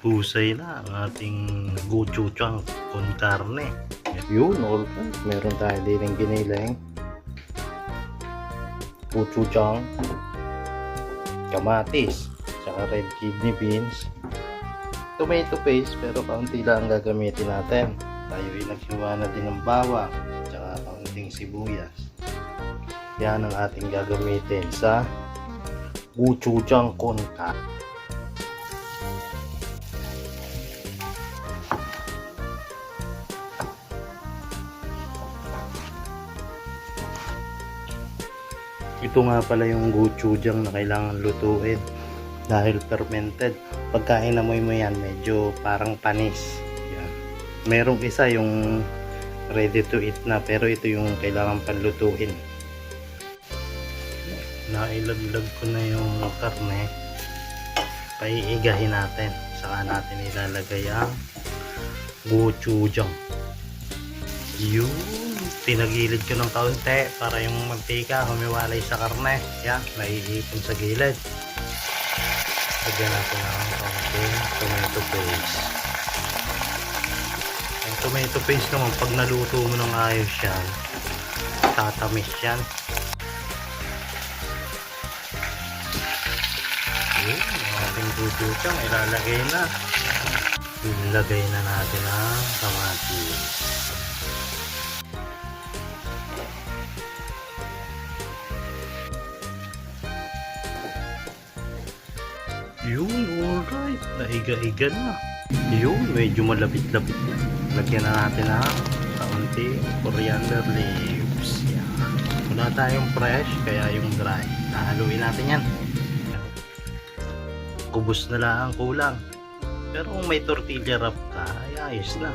Husay na ang ating gochujang con carne. Yun, alright. Meron tayo din ng giniling. Gochujang. Kamatis. Tsaka red kidney beans. Tomato paste, pero kaunti lang ang gagamitin natin. Tayo ay naghiwa na din ng bawang. Tsaka kaunting sibuyas. Yan ang ating gagamitin sa gochujang con carne. Ito nga pala yung gochujang na kailangan lutuin dahil fermented. Pagkain amoy mo yan, medyo parang panis. Yan. Merong isa yung ready to eat na, pero ito yung kailangan panlutuin. Nailaglag ko na yung karne. Paiigahin natin. Saka natin ilalagay ang gochujang. Yun. Tinagilid ko ng kaunti para yung mantika humiwalay sa karne. Yan, naiipon sa gilid. Lagyan natin ng kaunting tomato paste. Ang tomato paste naman, pag naluto mo ng ayos yan, tatamis yan. Yun, yung ating gochujang ilalagay na. Ilagay na natin ang kamatis. Yun, alright. Naiga-iga na. Yun, medyo malapit-lapit na. Lagyan na natin ng kaunti coriander leaves. Yan. Wala tayong fresh, kaya yung dry. Nahaluin natin yan. Kubos na lang ang kulang. Pero kung may tortilla wrap ka, ay ayos na.